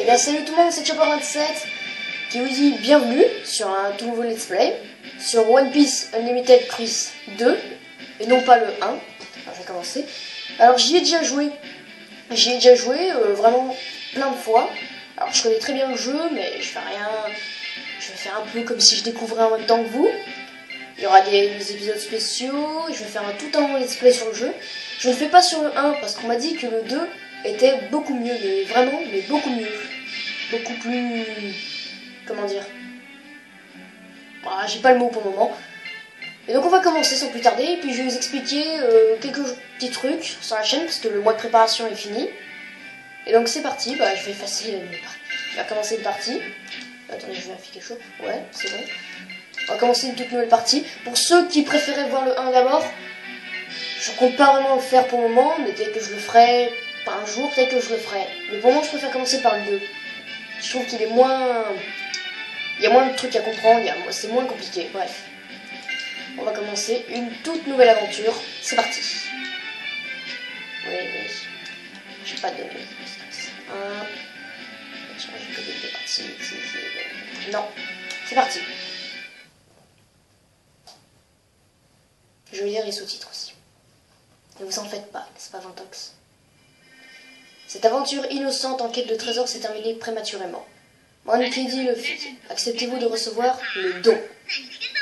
bien salut tout le monde, c'est Chopper27 qui vous dit bienvenue sur un tout nouveau let's play sur One Piece Unlimited Chris 2 et non pas le 1. Alors je vais commencer. Alors j'y ai déjà joué, vraiment plein de fois. Alors je connais très bien le jeu mais je fais rien, je vais faire un peu comme si je découvrais en même temps que vous. Il y aura des épisodes spéciaux, je vais faire tout un let's play sur le jeu. Je ne le fais pas sur le 1 parce qu'on m'a dit que le 2 était beaucoup mieux, mais vraiment, mais beaucoup mieux. Beaucoup plus... comment dire, j'ai pas le mot pour le moment. Et donc on va commencer sans plus tarder, et puis je vais vous expliquer quelques petits trucs sur la chaîne, parce que le mois de préparation est fini. Et donc c'est parti, je vais effacer on va commencer une partie. Attendez, je vais vérifier quelque chose. Ouais, c'est bon. On va commencer une toute nouvelle partie. Pour ceux qui préféraient voir le 1 d'abord, je compte pas vraiment le faire pour le moment, mais dès que je le ferai, pas un jour, peut-être que je le ferai. Mais pour le moment, je préfère commencer par le 2. Je trouve qu'il est moins... il y a moins de trucs à comprendre, c'est moins compliqué, bref. On va commencer une toute nouvelle aventure. C'est parti. Oui, mais... j'ai pas de données. J'ai que des parties. Non, c'est parti. Je vais lire les sous-titres aussi. Ne vous en faites pas, n'est-ce pas Ventox? Cette aventure innocente en quête de trésors s'est terminée prématurément. Monkey D. Luffy, acceptez-vous de recevoir le don?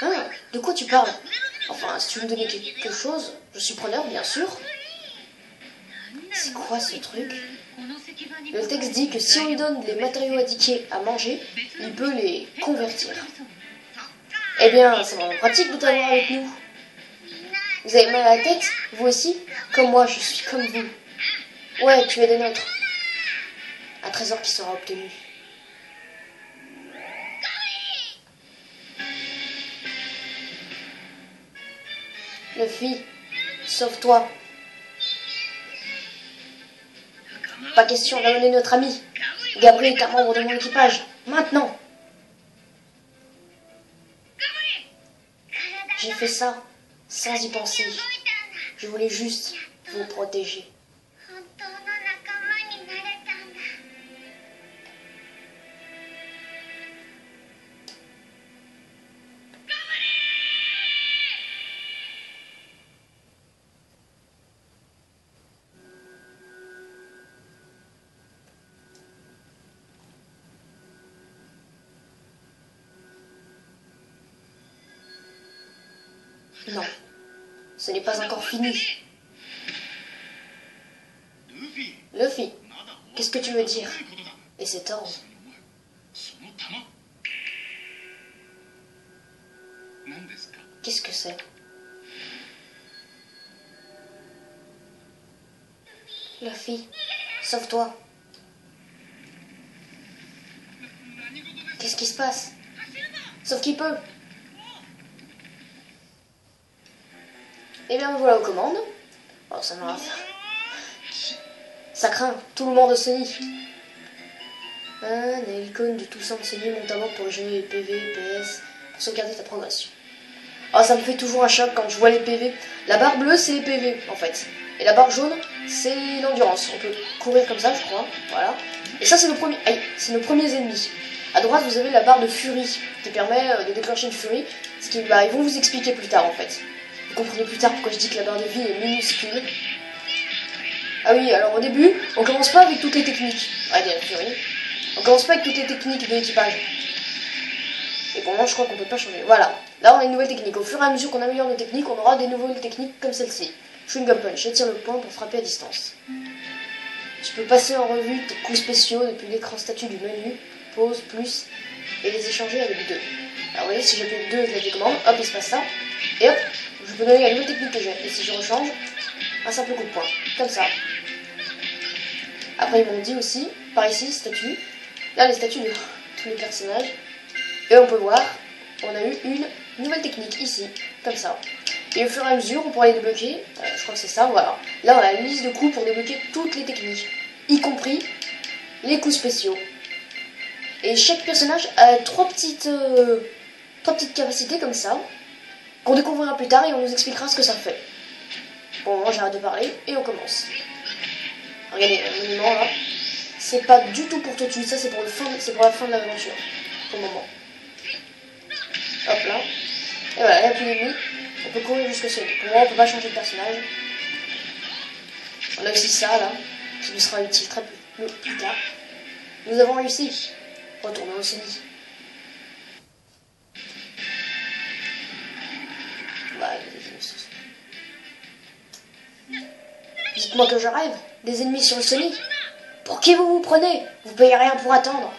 Ah, de quoi tu parles? Enfin, si tu veux me donner quelque chose, je suis preneur, bien sûr. C'est quoi ce truc? Le texte dit que si on lui donne les matériaux indiqués à manger, il peut les convertir. Eh bien, c'est vraiment pratique de t'avoir avec nous. Vous avez mal à la tête, vous aussi? Comme moi, je suis comme vous. Ouais, tu es des nôtres. Un trésor qui sera obtenu. Luffy, sauve-toi. Pas question d'amener notre ami. Gabriel est un membre de mon équipage. Maintenant. J'ai fait ça sans y penser. Je voulais juste vous protéger. Non, ce n'est pas encore fini. Luffy, qu'est-ce que tu veux dire? Et cet ordre? Qu'est-ce que c'est? Luffy, sauve-toi. Qu'est-ce qui se passe? Sauve qui peut. Et bien me voilà aux commandes. Oh, ça m'a... ça craint, tout le monde de Sony. L'icône du tout-sang de Sony monte à bord pour gérer les PV, PS, pour sauvegarder ta progression. Oh, ça me fait toujours un choc quand je vois les PV. La barre bleue, c'est les PV, en fait. Et la barre jaune, c'est l'endurance. On peut courir comme ça, je crois. Voilà. Et ça, c'est nos premiers... aïe, c'est nos premiers ennemis. À droite, vous avez la barre de furie, qui permet de déclencher une furie. Ce qui, ils vont vous expliquer plus tard, en fait. Vous comprenez plus tard pourquoi je dis que la barre de vie est minuscule. Ah oui, alors au début, on commence pas avec toutes les techniques. On commence pas avec toutes les techniques de l'équipage. Et pour moi, je crois qu'on peut pas changer. Voilà, là on a une nouvelle technique. Au fur et à mesure qu'on améliore nos techniques, on aura des nouvelles techniques comme celle-ci. Chewing-gum punch, étire le poing pour frapper à distance. Tu peux passer en revue tes coups spéciaux depuis l'écran statut du menu, pause, plus, et les échanger avec 2. Alors vous voyez, si j'appuie 2 avec la télécommande, hop, il se passe ça. Et hop, je peux donner la nouvelle technique que j'ai. Et si je rechange, un simple coup de poing. Comme ça. Après, ils m'ont dit aussi, par ici, statut. Là, les statuts de tous les personnages. Et on peut voir, on a eu une nouvelle technique ici. Comme ça. Et au fur et à mesure, on pourra les débloquer. Je crois que c'est ça, voilà. Là, on a une liste de coups pour débloquer toutes les techniques. Y compris les coups spéciaux. Et chaque personnage a trois petites capacités comme ça. Qu'on découvrira plus tard et on nous expliquera ce que ça fait. Bon, j'arrête de parler et on commence. Regardez, le monument là. c'est pas du tout pour tout de suite, ça c'est pour, pour la fin de l'aventure, pour le moment. Hop là. Et voilà, il n'y a plus d'ennemis. On peut courir jusqu'au ciel. Pour moi, on peut pas changer de personnage. On a aussi ça là, qui nous sera utile très plus tard. Nous avons réussi. Retournons au CENI. Bah, dites-moi que je rêve. Des ennemis sur le CENI. Pour qui vous vous prenez? Vous payez rien pour attendre.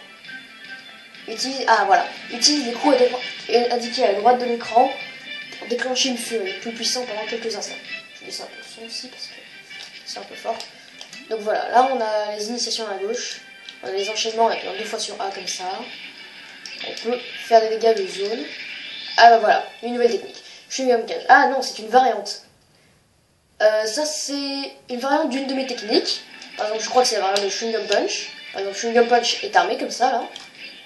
Utilise les coups indiqués à la droite de l'écran pour déclencher une furie plus puissante pendant quelques instants. Je laisse un peu le son aussi parce que c'est un peu fort. Donc voilà, là on a les initiations à gauche. On a les enchaînements avec 2 fois sur A comme ça. On peut faire des dégâts de zone. Ah bah voilà, une nouvelle technique. Chewing-gum cage. Ah non, c'est une variante. Ça c'est une variante d'une de mes techniques. Par exemple, je crois que c'est la variante de chewing-gum punch. Par exemple, chewing-gum punch est armé comme ça là.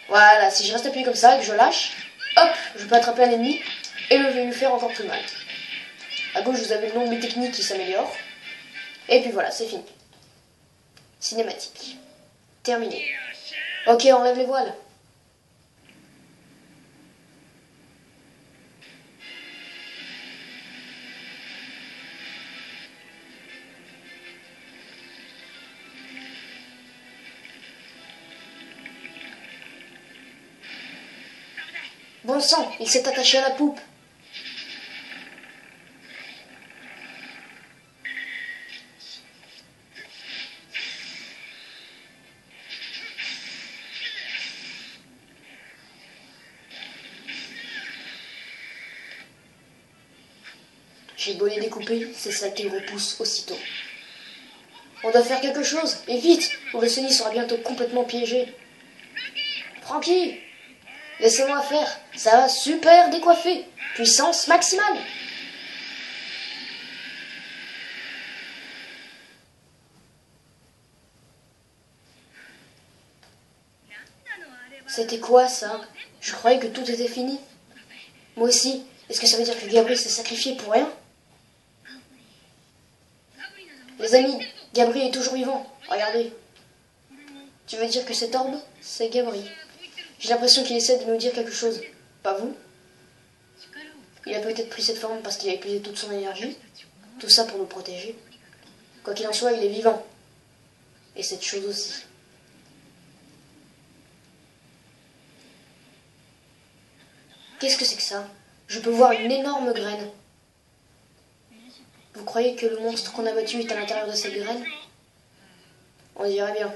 Voilà, si je reste appuyé comme ça et que je lâche, hop, je peux attraper un ennemi et lui faire encore plus mal. À gauche, vous avez le nom de mes techniques qui s'améliorent. Et puis voilà, c'est fini. Cinématique. Terminé. Ok, on enlève les voiles. Bon sang, il s'est attaché à la poupe. J'ai beau les découper, ces saletés repoussent aussitôt. On doit faire quelque chose, et vite, ou le CENI sera bientôt complètement piégé. Francky, laissez-moi faire, ça va super décoiffer. Puissance maximale. C'était quoi ça? Je croyais que tout était fini. Moi aussi, est-ce que ça veut dire que Gabriel s'est sacrifié pour rien? Les amis, Gabriel est toujours vivant. Regardez. Tu veux dire que cet orbe, c'est Gabriel? J'ai l'impression qu'il essaie de nous dire quelque chose. Pas vous? Il a peut-être pris cette forme parce qu'il a épuisé toute son énergie. Tout ça pour nous protéger. Quoi qu'il en soit, il est vivant. Et cette chose aussi. Qu'est-ce que c'est que ça? Je peux voir une énorme graine. Vous croyez que le monstre qu'on a battu est à l'intérieur de cette graine? On dirait bien.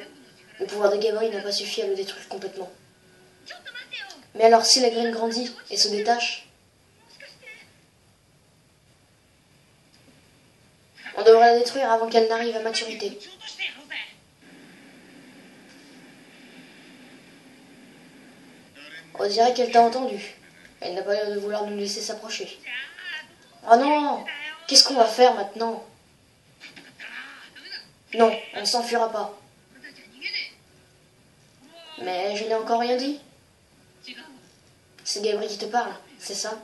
Le pouvoir de Gabriel n'a pas suffi à le détruire complètement. Mais alors si la graine grandit et se détache, on devrait la détruire avant qu'elle n'arrive à maturité. On dirait qu'elle t'a entendu. Elle n'a pas l'air de vouloir nous laisser s'approcher. Oh non! Qu'est-ce qu'on va faire maintenant? Non, on ne s'enfuira pas. Mais je n'ai encore rien dit. C'est Gabriel qui te parle, c'est ça?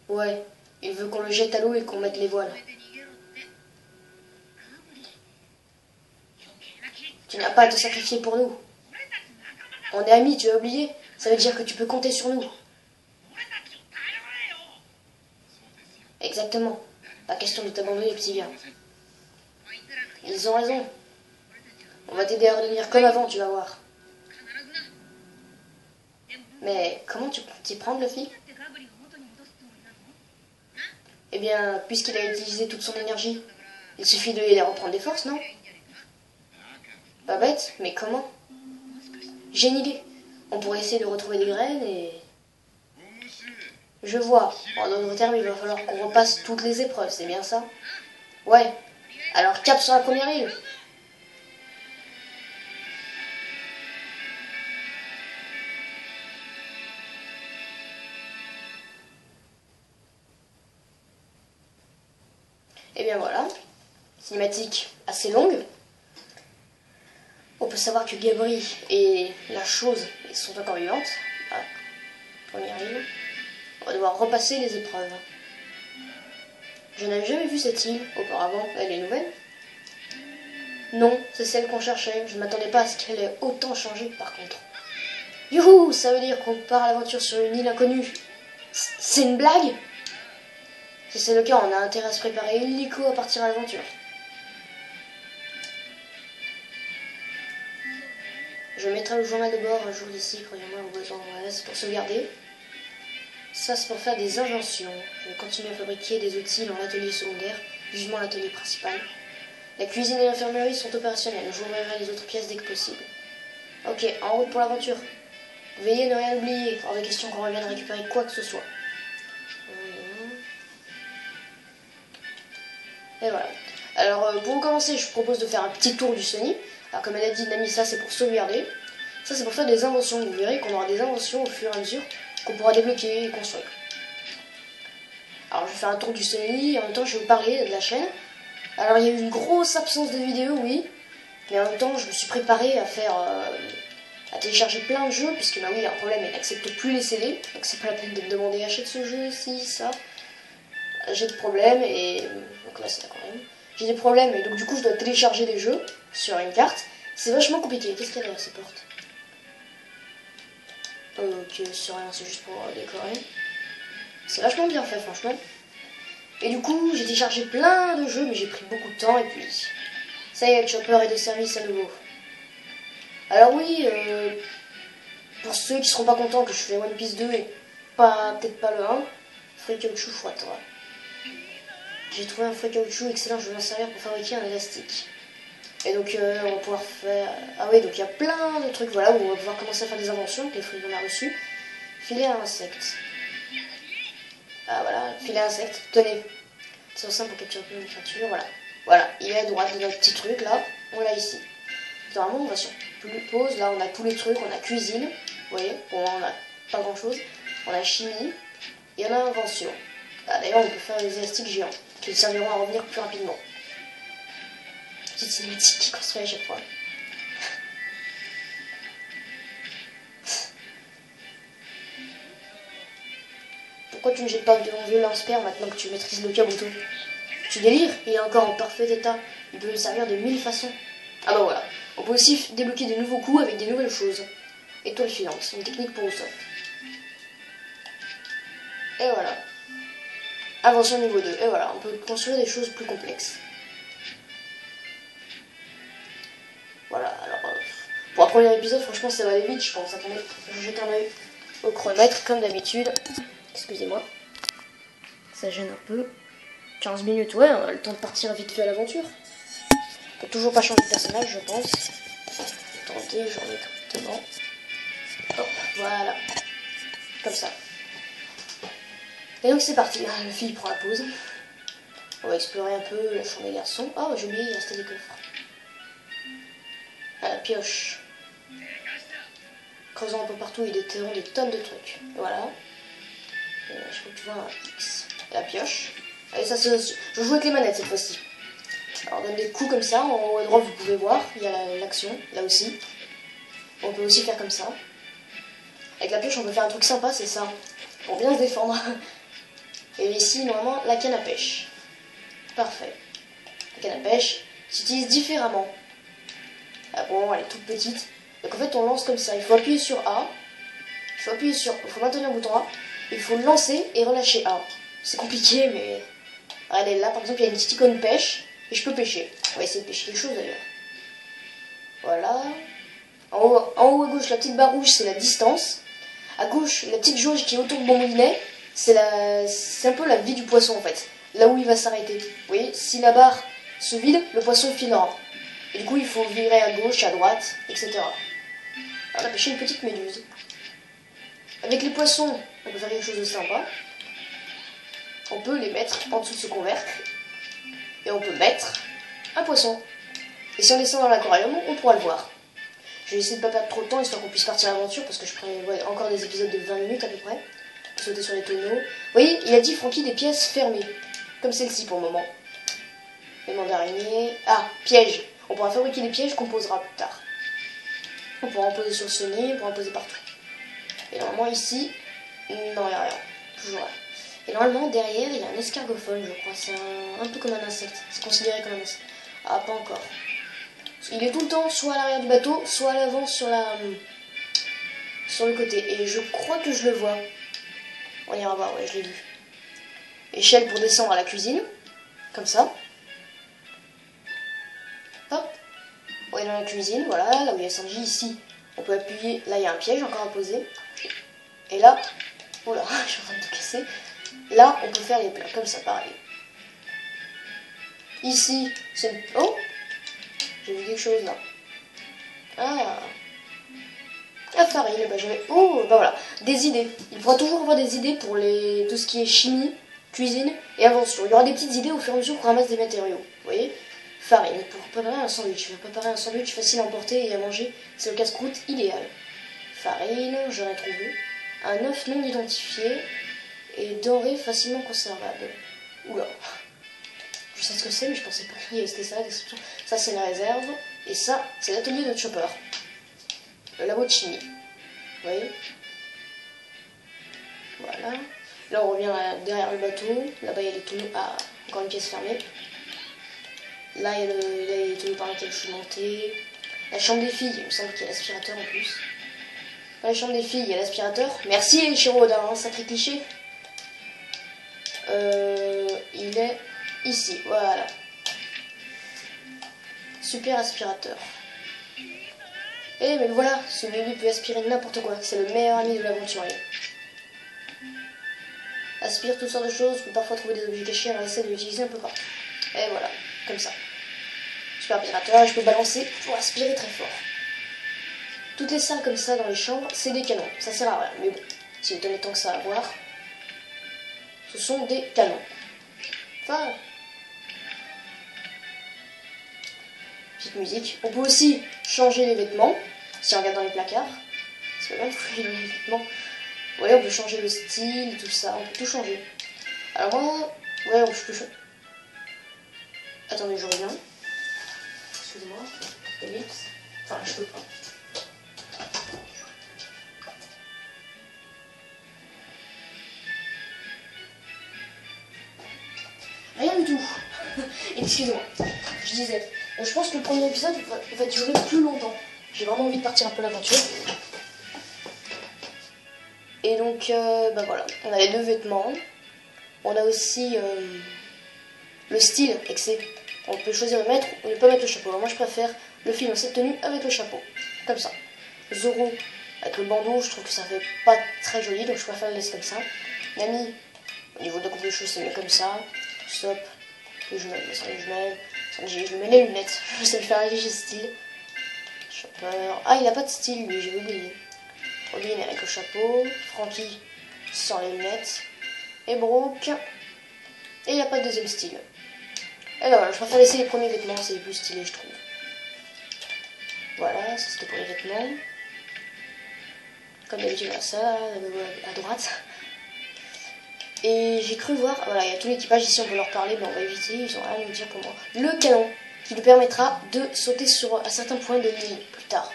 Ouais, il veut qu'on le jette à l'eau et qu'on mette les voiles. Tu n'as pas à te sacrifier pour nous. On est amis, tu as oublié? Ça veut dire que tu peux compter sur nous. Exactement. Pas question de t'abandonner, petit gars. Ils ont raison. On va t'aider à redevenir comme avant, tu vas voir. Mais comment tu comptes t'y prendre, Luffy? Eh bien, puisqu'il a utilisé toute son énergie, il suffit de les reprendre des forces, non? Pas bête, mais comment? J'ai une idée. On pourrait essayer de retrouver des graines et... Je vois. En d'autres termes, il va falloir qu'on repasse toutes les épreuves, c'est bien ça? Ouais. Alors cap sur la première île. Et bien voilà. Cinématique assez longue. On peut savoir que Gabriel et la chose sont encore vivantes. Ah, première île. On va devoir repasser les épreuves. Je n'avais jamais vu cette île auparavant. Elle est nouvelle. Non, c'est celle qu'on cherchait. Je ne m'attendais pas à ce qu'elle ait autant changé par contre. Youhou, ça veut dire qu'on part à l'aventure sur une île inconnue. C'est une blague? Si c'est le cas, on a intérêt à se préparer illico à partir à l'aventure. Je mettrai le journal de bord un jour d'ici, croyez-moi, au besoin. Ouais, c'est pour sauvegarder. Ça, c'est pour faire des inventions. Je vais continuer à fabriquer des outils dans l'atelier secondaire, vivement l'atelier principal. La cuisine et l'infirmerie sont opérationnelles. J'ouvrirai les autres pièces dès que possible. Ok, en route pour l'aventure. Veillez à ne rien oublier. Hors de question qu'on revienne récupérer quoi que ce soit. Et voilà. Alors, pour commencer, je vous propose de faire un petit tour du Sony. Alors, comme elle a dit, Nami, ça c'est pour sauvegarder. Ça, c'est pour faire des inventions. Vous verrez qu'on aura des inventions au fur et à mesure qu'on pourra débloquer et construire. Alors, je vais faire un tour du Sony. En même temps, je vais vous parler de la chaîne. Alors, il y a eu une grosse absence de vidéos, oui. Mais en même temps, je me suis préparé à faire... à télécharger plein de jeux, puisque bah oui, il y a un problème, elle n'accepte plus les CD. Donc, c'est pas la peine de me demander achète ce jeu, si, ça. J'ai des problèmes et... Donc là, c'est d'accord même. J'ai des problèmes et donc du coup, je dois télécharger des jeux sur une carte. C'est vachement compliqué. Qu'est-ce qu'il y a derrière ces portes? Ok, c'est rien, c'est juste pour décorer. C'est vachement bien fait, franchement. Et du coup, j'ai téléchargé plein de jeux, mais j'ai pris beaucoup de temps. Et puis, ça y est, Chopper est de service à nouveau. Alors oui, pour ceux qui seront pas contents que je fais One Piece 2 et peut-être pas le 1, feuille caoutchouc chouette, ouais. J'ai trouvé un feuille caoutchouc excellent, je vais m'en servir pour fabriquer un élastique. Et donc on va pouvoir faire... Ah oui, donc il y a plein de trucs, voilà, où on va pouvoir commencer à faire des inventions, que les fruits qu'on a reçus. Filet à insectes. Ah voilà, filet à insectes, tenez. C'est simple pour capturer une créature, voilà. Voilà, il est à droite de notre petit truc, là, on l'a ici. Normalement, on va sur plus pause, là on a tous les trucs, on a cuisine, vous voyez, bon on a pas grand chose. On a chimie, et on a invention. Ah, d'ailleurs, on peut faire des élastiques géants, qui serviront à revenir plus rapidement. Petite cinématique qui construit à chaque fois. Pourquoi tu ne jettes pas devant vieux lance-père maintenant que tu maîtrises le Kabuto? Tu délires, il est encore en parfait état. Il peut me servir de 1000 façons. Ah bah voilà. On peut aussi débloquer de nouveaux coups avec des nouvelles choses. Étoile filante, une technique pour Usopp. Et voilà. Invention niveau 2. Et voilà, on peut construire des choses plus complexes. Voilà, alors... pour un premier épisode, franchement, ça va aller vite, je pense. Attendez, je jette un oeil au chronomètre, comme d'habitude. Excusez-moi. Ça gêne un peu. 15 minutes, ouais, on a le temps de partir vite fait à l'aventure. On peut toujours pas changer de personnage, je pense. Attendez, je remets correctement. Hop, voilà. Comme ça. Et donc c'est parti, le fille prend la pause. On va explorer un peu la chambre des garçons. Oh, j'ai oublié, il restait des coffres. À la pioche. Creusant un peu partout, il déterront des tonnes de trucs. Et voilà. Et je crois que tu vois un X. Et la pioche. Allez, ça c'est... Je joue avec les manettes cette fois-ci. Alors on donne des coups comme ça. En haut à droite, vous pouvez voir. Il y a l'action, là aussi. On peut aussi faire comme ça. Avec la pioche, on peut faire un truc sympa, c'est ça. Pour bien se défendre. Et ici, normalement, la canne à pêche. Parfait. La canne à pêche s'utilise différemment. Ah bon, elle est toute petite. Donc en fait, on lance comme ça. Il faut appuyer sur A. Il faut maintenir le bouton A. Il faut lancer et relâcher A. C'est compliqué, mais... Regardez, là, par exemple, il y a une petite icône pêche. Et je peux pêcher. On va essayer de pêcher quelque chose, d'ailleurs. Voilà. En haut à gauche, la petite barre rouge, c'est la distance. À gauche, la petite jauge qui est autour de mon moulinet, c'est un peu la vie du poisson, en fait. Là où il va s'arrêter. Vous voyez, si la barre se vide, le poisson filera. Et du coup, il faut virer à gauche, à droite, etc. Alors, on a pêché une petite méduse. Avec les poissons, on peut faire quelque chose de sympa. On peut les mettre en dessous de ce couvercle. Et on peut mettre un poisson. Et si on descend dans l'aquarium, on pourra le voir. Je vais essayer de ne pas perdre trop de temps, histoire qu'on puisse partir à l'aventure, parce que je prévois encore des épisodes de 20 minutes à peu près. Sauter sur les tonneaux. Vous voyez, il a dit Francky des pièces fermées. Comme celle-ci pour le moment. Aimant d'araignée. Ah, piège. On pourra fabriquer des pièges qu'on posera plus tard. On pourra en poser sur le Sony, on pourra en poser partout. Et normalement ici, non, il n'y a rien. Toujours rien. Et normalement derrière, il y a un escargophone, je crois. C'est un peu comme un insecte. C'est considéré comme un insecte. Ah, pas encore. Il est tout le temps soit à l'arrière du bateau, soit à l'avant sur le côté. Et je crois que je le vois. On ira voir, ouais, je l'ai vu. Échelle pour descendre à la cuisine. Comme ça. Hop. On est dans la cuisine, voilà, là où il y a Sanji, ici. On peut appuyer, là il y a un piège encore à poser. Et là, oh là, je suis en train de tout casser. Là, on peut faire les plats, comme ça, pareil. Ici, c'est... Oh, j'ai vu quelque chose là. La farine, bah j'avais... Oh, bah voilà, des idées. Il faudra toujours avoir des idées pour tout ce qui est chimie, cuisine et invention. Il y aura des petites idées au fur et à mesure qu'on ramasse des matériaux, vous voyez. Farine, pour préparer un sandwich. Je vais préparer un sandwich facile à emporter et à manger. C'est le casse-croûte idéal. Farine, j'en ai trouvé. Un œuf non identifié. Et denrées facilement conservables. Oula. Je sais ce que c'est, mais je pensais pas qu'il y avait ça, la description. Ça, c'est la réserve. Et ça, c'est l'atelier de Chopper. Le labo de chimie. Vous voyez? Voilà. Là, on revient derrière le bateau. Là-bas, il y a les tonneaux. Ah, encore une pièce fermée. Là, il y a les tonneaux par lesquels je suis montée. La chambre des filles, il me semble qu'il y a l'aspirateur en plus. Dans la chambre des filles, il y a l'aspirateur. Merci, Shiroda, hein, sacré cliché. Il est ici, voilà. Super aspirateur. Et mais voilà, ce bébé peut aspirer n'importe quoi. C'est le meilleur ami de l'aventurier. Aspire toutes sortes de choses, peut parfois trouver des objets cachés, alors essaie de l'utiliser un peu partout. Et voilà, comme ça. Super aspirateur, je peux balancer pour aspirer très fort. Toutes les salles comme ça dans les chambres, c'est des canons. Ça sert à rien, mais bon, si vous tenez tant que ça à voir, ce sont des canons. Enfin, petite musique. On peut aussi changer les vêtements, si on regarde dans les placards. C'est pas mal de fouiller dans les vêtements. Ouais, on peut changer le style, tout ça, on peut tout changer. Alors moi, ouais, je peux changer. Attendez, je reviens. Excusez-moi, ellipse. Enfin, je peux pas. Rien du tout. Excusez-moi. Je disais, je pense que le premier épisode va durer plus longtemps. J'ai vraiment envie de partir un peu l'aventure. Et donc, bah voilà, on a les deux vêtements. On a aussi le style, excès. On peut choisir de mettre ou de ne pas mettre le chapeau. Alors moi, je préfère le film dans cette tenue avec le chapeau. Comme ça. Zoro avec le bandeau, je trouve que ça fait pas très joli, donc je préfère le laisser comme ça. Nami, au niveau de la coupe de cheveux, c'est mieux comme ça. Stop. Les jumelles, les jumelles. Sanji, je lui mets les lunettes. Je sais le faire avec style. Chopper. Ah, il a pas de style, lui, j'ai oublié. Robin avec le chapeau. Franky sans les lunettes. Et Brooke. Et il n'y a pas de deuxième style. Et ben voilà, je préfère laisser les premiers vêtements, c'est les plus stylés, je trouve. Voilà, ça c'était pour les vêtements. Comme d'habitude, ça, à droite. Et j'ai cru voir, voilà, il y a tout l'équipage ici, on peut leur parler, mais on va éviter, ils ont rien à nous dire pour moi. Le canon, qui lui permettra de sauter à certains points de l'île plus tard.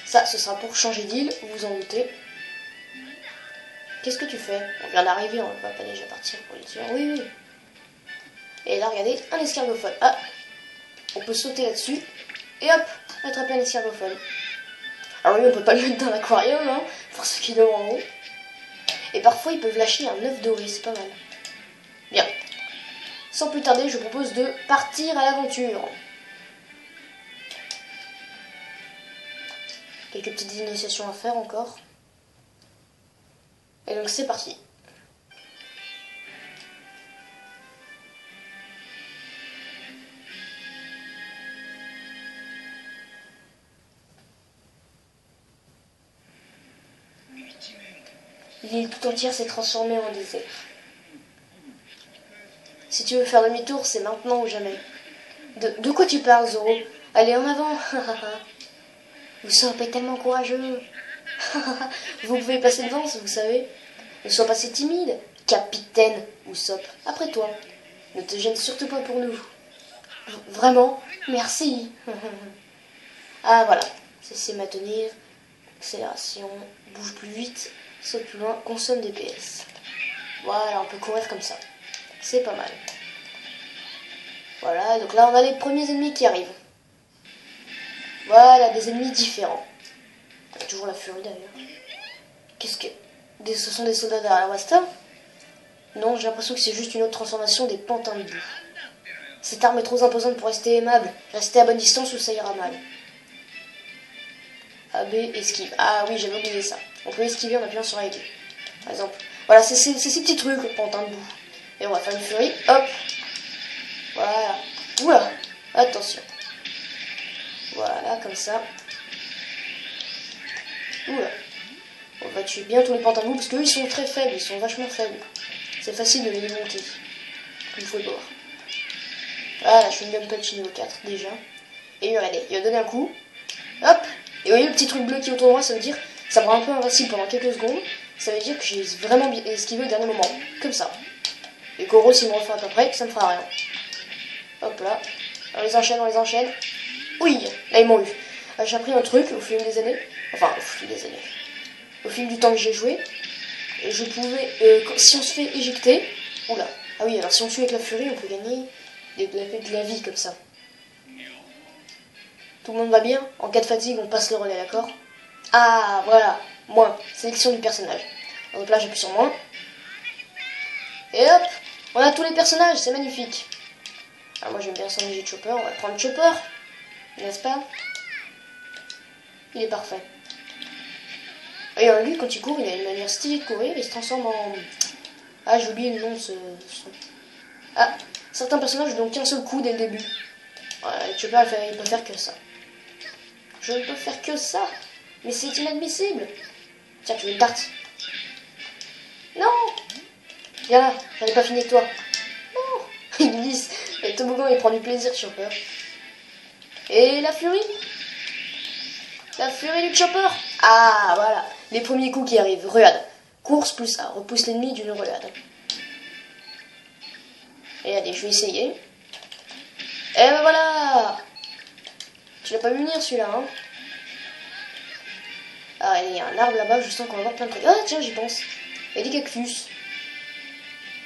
Ça, ce sera pour changer d'île, vous vous en doutez. Qu'est-ce que tu fais? On vient d'arriver, on ne va pas déjà partir pour les tuer. Oui, oui. Et là, regardez, un escargophone. Ah, on peut sauter là-dessus. Et hop, attraper un escargophone. Alors oui, on peut pas le mettre dans l'aquarium, hein, pour ceux qui dorment en haut. Et parfois, ils peuvent lâcher un œuf doré, c'est pas mal. Bien. Sans plus tarder, je vous propose de partir à l'aventure. Quelques petites initiations à faire encore. Et donc, c'est parti. L'île tout entière s'est transformée en désert. Si tu veux faire demi-tour, c'est maintenant ou jamais. De quoi tu parles, Zoro? Allez, en avant. Usopp est tellement courageux. Vous pouvez passer devant, vous savez. Ne sois pas si timide, capitaine Usopp. Après toi. Ne te gêne surtout pas pour nous. Vraiment, merci. Ah, voilà. Cessez maintenir. Accélération. Bouge plus vite. Saute plus loin. Consomme des PS. Voilà, on peut courir comme ça. C'est pas mal. Voilà, donc là, on a les premiers ennemis qui arrivent. Voilà, des ennemis différents. Il y a toujours la furie d'ailleurs. Qu'est-ce que... Ce sont des soldats derrière la Wasta? Non, j'ai l'impression que c'est juste une autre transformation des pantins de boue. Cette arme est trop imposante pour rester aimable. Restez à bonne distance ou ça ira mal. AB, esquive. Ah oui, j'avais oublié ça. On peut esquiver en appuyant sur A et B. Par exemple. Voilà, c'est ces petits trucs, le pantin de boue. Et on va faire une furie. Hop. Voilà. Oula. Attention. Voilà, comme ça. Oula. On va tuer bien tous les pantins de boue parce qu'eux, ils sont très faibles. Ils sont vachement faibles. C'est facile de les monter. Il faut le voir. Voilà, je suis une gun punch niveau 4 déjà. Et regardez, il va donner un coup. Hop. Et vous voyez le petit truc bleu qui est autour de moi, ça veut dire, ça me rend un peu invincible pendant quelques secondes. Ça veut dire que j'ai vraiment bien esquivé au dernier moment. Comme ça. Et Goro, s'il me refait à peu près, ça ne fera rien. Hop là. On les enchaîne. Oui, là ils m'ont eu. J'ai appris un truc au fil des années. Enfin, au fil des années. Au fil du temps que j'ai joué. Et je pouvais, si on se fait éjecter. Oula. Ah oui, alors si on tue avec la furie, on peut gagner de la vie comme ça. Tout le monde va bien? En cas de fatigue, on passe le relais, d'accord? Ah, voilà. Moins. Sélection du personnage. Donc là, j'appuie sur moins. Et hop, on a tous les personnages, c'est magnifique. Alors moi, j'aime bien s'amuser de Chopper. On va prendre Chopper. N'est-ce pas? Il est parfait. Et lui, quand il court, il a une manière stylée de courir. Il se transforme en... Ah, j'ai oublié le nom de ce... Ah, certains personnages n'ont qu'un seul coup dès le début. Ouais, Chopper, il peut faire que ça. Je ne peux faire que ça. Mais c'est inadmissible. Tiens, tu veux une tarte? Non. Viens là, j'en ai pas fini avec toi. Non. Il glisse. Et le toboggan, il prend du plaisir, Chopper. Et la furie? La furie du Chopper. Ah, voilà. Les premiers coups qui arrivent. Regarde. Course plus A. Repousse l'ennemi d'une relade. Et allez, je vais essayer. Et ben voilà. Tu l'as pas vu venir celui-là, hein? Ah, il y a un arbre là-bas, je sens qu'on va avoir plein de trucs. Ah, tiens, j'y pense. Il y a des cactus.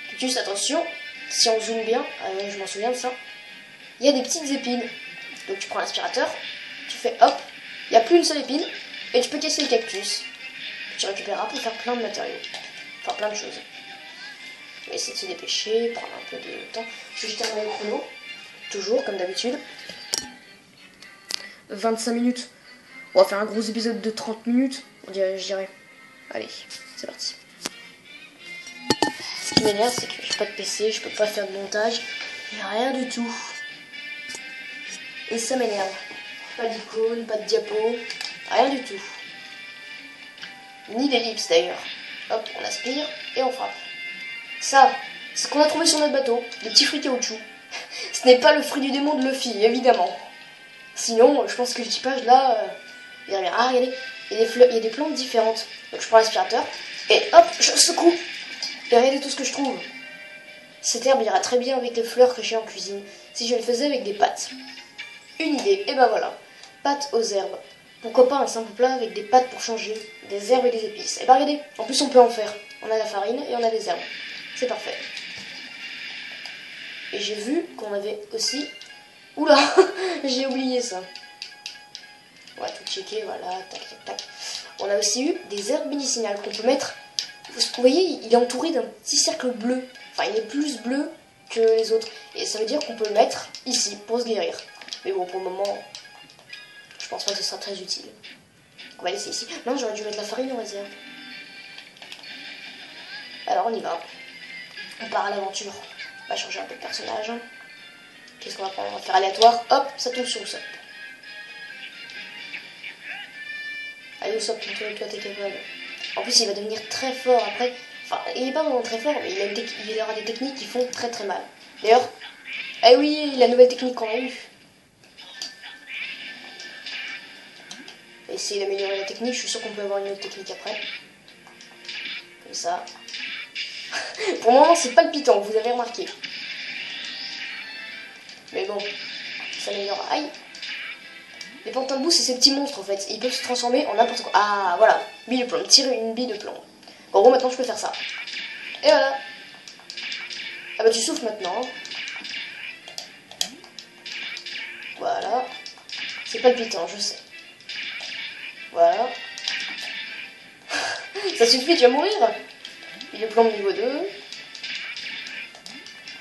Cactus, attention. Si on zoome bien, ah ouais, je m'en souviens de ça. Il y a des petites épines. Donc tu prends l'aspirateur, tu fais hop, il n'y a plus une seule épine, et tu peux casser le cactus. Tu récupéreras pour faire plein de matériaux. Enfin, plein de choses. Je vais essayer de se dépêcher, prendre un peu de temps. Je vais terminer le chrono. Toujours, comme d'habitude. 25 minutes. On va faire un gros épisode de 30 minutes, je dirais. Allez, c'est parti. Ce qui m'énerve, c'est que j'ai pas de PC, je peux pas faire de montage, j'ai rien du tout. Et ça m'énerve. Pas d'icône, pas de diapo, rien du tout. Ni d'ellipse d'ailleurs. Hop, on aspire et on frappe. Ça, c'est ce qu'on a trouvé sur notre bateau, des petits fruits caoutchouc. Ce n'est pas le fruit du démon de Luffy, évidemment. Sinon, je pense que l'équipage là... il y a rien. Ah, regardez, il y a des plantes différentes. Donc je prends l'aspirateur et hop, je secoue. Et regardez tout ce que je trouve. Cette herbe ira très bien avec les fleurs que j'ai en cuisine, si je le faisais avec des pâtes. Une idée, et ben voilà. Pâtes aux herbes. Pourquoi pas un simple plat avec des pâtes pour changer, des herbes et des épices. Et ben regardez, en plus on peut en faire. On a la farine et on a des herbes. C'est parfait. Et j'ai vu qu'on avait aussi... Oula, j'ai oublié ça. On va tout checker, voilà, tac, tac, tac. On a aussi eu des herbes médicinales qu'on peut mettre. Vous voyez, il est entouré d'un petit cercle bleu. Enfin, il est plus bleu que les autres. Et ça veut dire qu'on peut le mettre ici, pour se guérir. Mais bon, pour le moment, je pense pas que ce sera très utile. On va laisser ici. Non, j'aurais dû mettre la farine en réserve. Alors, on y va. On part à l'aventure. On va changer un peu de personnage. Qu'est-ce qu'on va faire? On va faire aléatoire. Hop, ça tombe sur Usopp. Allez, Usopp, toi t'es capable. En plus, il va devenir très fort après. Enfin, il est pas vraiment très fort, mais il aura des techniques qui font très très mal. D'ailleurs, eh oui, la nouvelle technique qu'on a eue. Essayer d'améliorer la technique, je suis sûr qu'on peut avoir une autre technique après. Comme ça. Pour le moment, c'est palpitant, vous avez remarqué. Mais bon, ça s'améliore. Aïe. Les pantins de boue, c'est ces petits monstres en fait. Ils peuvent se transformer en n'importe quoi. Ah, voilà. Bille de plomb. Tire une bille de plomb. En gros, maintenant, je peux faire ça. Et voilà. Ah bah, tu souffles maintenant. Voilà. C'est palpitant, je sais. Voilà. Ça suffit, tu vas mourir. Il est plomb niveau 2.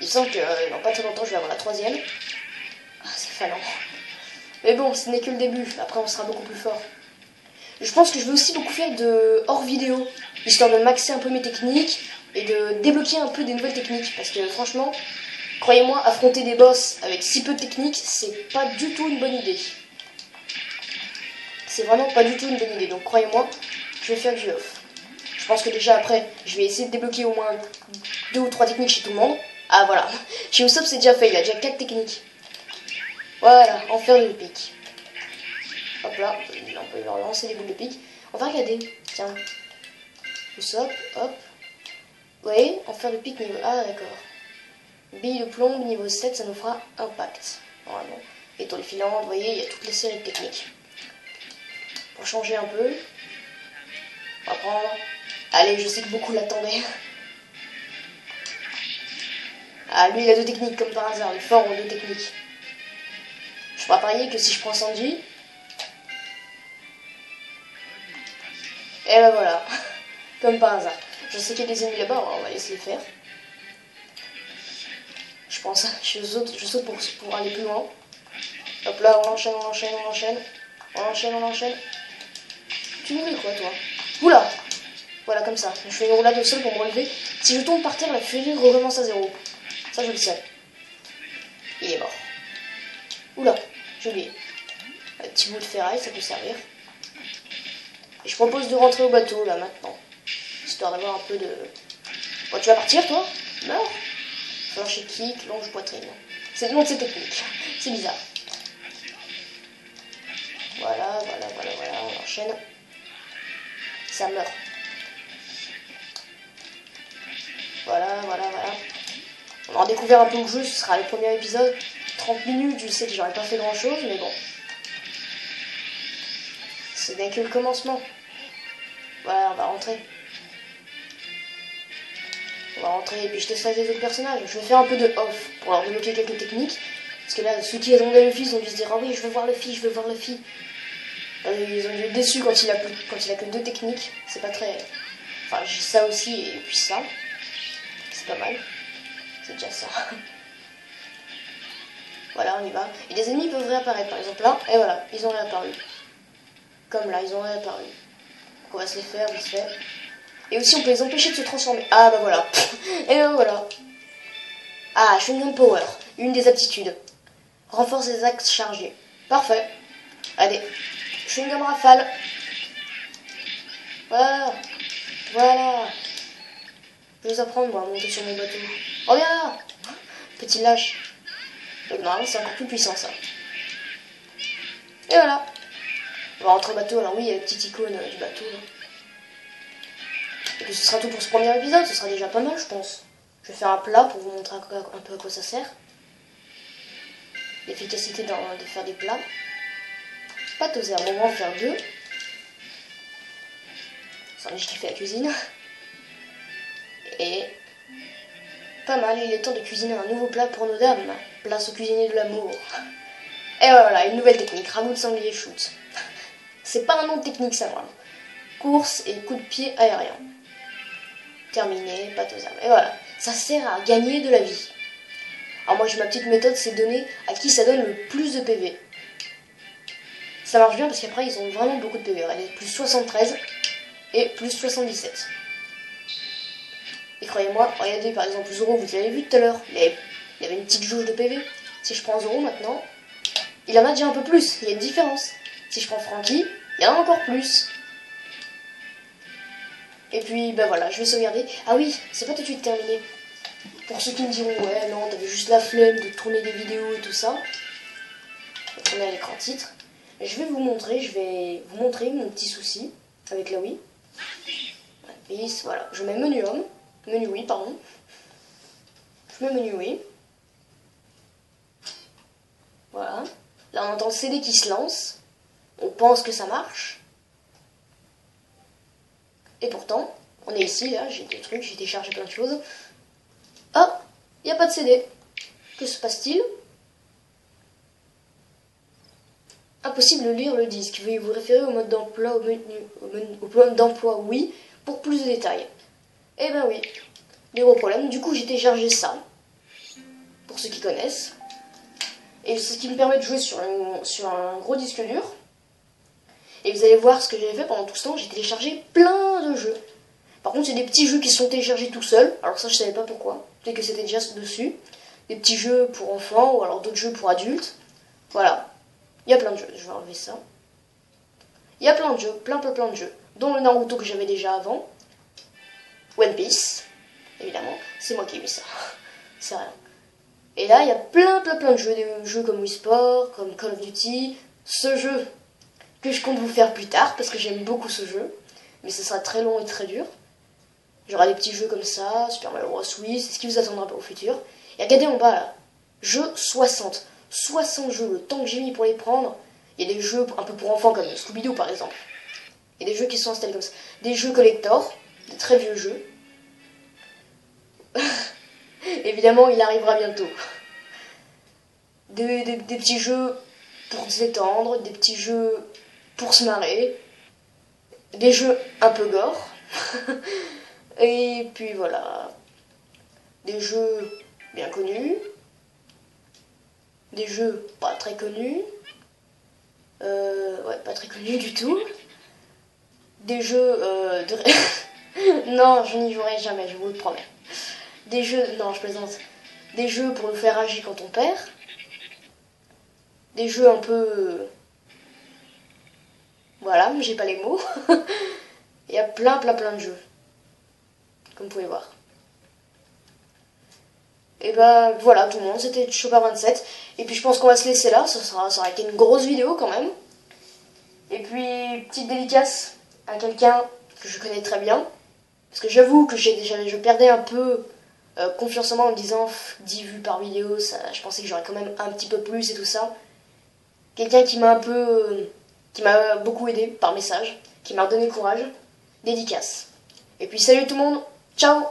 Il semble que dans pas très longtemps, je vais avoir la 3e. Ah, c'est falant. Mais bon, ce n'est que le début. Après, on sera beaucoup plus fort. Je pense que je vais aussi beaucoup faire de hors vidéo, histoire de maxer un peu mes techniques et de débloquer un peu des nouvelles techniques. Parce que franchement, croyez-moi, affronter des boss avec si peu de techniques, c'est pas du tout une bonne idée. C'est vraiment pas du tout une bonne idée. Donc croyez-moi, je vais faire du off. Je pense que déjà après, je vais essayer de débloquer au moins 2 ou 3 techniques chez tout le monde. Ah voilà, chez Usopp c'est déjà fait, il a déjà 4 techniques. Voilà, enfer de pique. Hop là, on peut leur lancer les boules de pique. On va regarder, tiens. Usopp, hop. Oui, enfer de pique niveau... Ah d'accord. Bille de plomb niveau 7, ça nous fera impact. Normalement. Étoile filante, vous voyez, il y a toutes les séries de techniques. Pour changer un peu, on va prendre... Allez, je sais que beaucoup l'attendaient. Ah, lui il a 2 techniques comme par hasard, il est fort en 2 techniques. Je pourrais parier que si je prends Sanji... Et ben voilà, comme par hasard. Je sais qu'il y a des ennemis là-bas, on va laisser les faire. Je pense, je saute pour aller plus loin. Hop là, on enchaîne, on enchaîne, on enchaîne. On enchaîne, on enchaîne. Tu mourais quoi, toi? Oula! Voilà, comme ça. Je fais une roulade au sol pour me relever. Si je tombe par terre, la furie recommence à 0. Ça, je le sais. Il est mort. Oula, j'ai oublié. Un petit bout de ferraille, ça peut servir. Et je propose de rentrer au bateau, là, maintenant. Histoire d'avoir un peu de... Bon, tu vas partir, toi? Meurs. Plancher kick, longe poitrine. C'est le nom de ces techniques. C'est bizarre. Voilà, voilà, voilà, voilà, on enchaîne. Ça meurt. Voilà, voilà, voilà. On aura découvert un peu le jeu, ce sera le premier épisode. 30 minutes, je sais que j'aurais pas fait grand chose, mais bon. Ce n'est que le commencement. Voilà, on va rentrer. On va rentrer et puis je testerai les autres personnages. Je vais faire un peu de off pour leur débloquer quelques techniques. Parce que là, ceux qui attendaient Luffy, ils ont dû se dire ah oui, je veux voir Luffy, je veux voir Luffy. Ils ont dû être déçus quand il a que 2 techniques. C'est pas très... Enfin, j'ai ça aussi et puis ça. C'est pas mal. C'est déjà ça. Voilà, on y va. Et des ennemis peuvent réapparaître, par exemple là. Et voilà, ils ont réapparu. Comme là, ils ont réapparu. Donc on va se les faire, vite fait. Et aussi, on peut les empêcher de se transformer. Ah bah voilà. Et ben voilà. Ah, Sharingan Power. Une des aptitudes. Renforce les axes chargés. Parfait. Allez. Sharingan Rafale. Voilà. Voilà. Je vais apprendre, moi, à monter sur mon bateau. Oh, viens là. Petit lâche. Donc, normalement, c'est encore plus puissant, ça. Et voilà. On va rentrer au bateau. Alors oui, il y a la petite icône du bateau, là. Et puis ce sera tout pour ce premier épisode, ce sera déjà pas mal je pense. Je vais faire un plat pour vous montrer un peu à quoi ça sert. L'efficacité de faire des plats. Pâte aux herbes, on va en faire 2. Sans je fait la cuisine. Et pas mal, il est temps de cuisiner un nouveau plat pour nos dames. Place au cuisinier de l'amour. Et voilà, une nouvelle technique, ragoût de sanglier shoot. C'est pas un nom de technique ça, vraiment. Course et coup de pied aérien. Terminé, pâte aux herbes. Et voilà, ça sert à gagner de la vie. Alors moi j'ai ma petite méthode, c'est donner à qui ça donne le plus de PV. Ça marche bien parce qu'après ils ont vraiment beaucoup de PV. Elle est plus 73 et plus 77. Et croyez-moi, regardez par exemple Zoro, vous l'avez vu tout à l'heure, il y avait une petite jauge de PV. Si je prends Zoro maintenant, il en a déjà un peu plus, il y a une différence. Si je prends Franky, il y en a encore plus. Et puis, ben voilà, je vais sauvegarder. Ah oui, c'est pas tout de suite terminé. Pour ceux qui me diront, ouais, non, t'avais juste la flemme de tourner des vidéos et tout ça. Je vais tourner à l'écran titre. Et je vais vous montrer mon petit souci avec la Wii. Voilà, je mets menu homme. Menu Wii, pardon. Je mets menu Wii. Voilà. Là, on entend le CD qui se lance. On pense que ça marche. Et pourtant, on est ici, là, j'ai des trucs, j'ai téléchargé plein de choses. Ah, il n'y a pas de CD. Que se passe-t-il? impossible de lire le disque. Veuillez vous référer au mode d'emploi, au mode d'emploi, oui, pour plus de détails. Eh ben oui, des gros problèmes. Du coup, j'ai téléchargé ça, pour ceux qui connaissent. Et c'est ce qui me permet de jouer sur un gros disque dur. Et vous allez voir ce que j'avais fait pendant tout ce temps. J'ai téléchargé plein de jeux. Par contre, c'est des petits jeux qui sont téléchargés tout seuls. Alors ça, je savais pas pourquoi. Peut-être que c'était déjà dessus. Des petits jeux pour enfants ou alors d'autres jeux pour adultes. Voilà. Il y a plein de jeux. Je vais enlever ça. Il y a plein de jeux. Plein de jeux. Dont le Naruto que j'avais déjà avant. One Piece. Évidemment. C'est moi qui ai mis ça. C'est rien. Et là, il y a plein de jeux. Des jeux comme Wii Sport, comme Call of Duty. Ce jeu que je compte vous faire plus tard parce que j'aime beaucoup ce jeu. Mais ce sera très long et très dur. J'aurai des petits jeux comme ça, Super Mario Bros. Oui, c'est ce qui vous attendra au futur. Et regardez en bas là, jeux 60. 60 jeux, le temps que j'ai mis pour les prendre. Il y a des jeux un peu pour enfants comme Scooby-Doo par exemple. Il y a des jeux qui sont installés comme ça. Des jeux collector, des très vieux jeux. Évidemment, il arrivera bientôt. Des petits jeux pour se détendre, des petits jeux pour se marrer. Des jeux un peu gore. Et puis voilà, des jeux bien connus, des jeux pas très connus, ouais, pas très connus du tout, des jeux non, je n'y jouerai jamais, je vous le promets. Des jeux, non, je plaisante, des jeux pour nous faire agir quand on perd, des jeux un peu, voilà, j'ai pas les mots. Il y a plein de jeux. Comme vous pouvez voir. Et ben voilà tout le monde, c'était Chopper27. Et puis je pense qu'on va se laisser là, ça aura été une grosse vidéo quand même. Et puis petite dédicace à quelqu'un que je connais très bien. Parce que j'avoue que je perdais un peu confiance en moi en me disant 10 vues par vidéo, ça, je pensais que j'aurais quand même un petit peu plus et tout ça. Quelqu'un qui m'a qui m'a beaucoup aidé par message, qui m'a redonné le courage. Dédicace. Et puis salut tout le monde, ciao.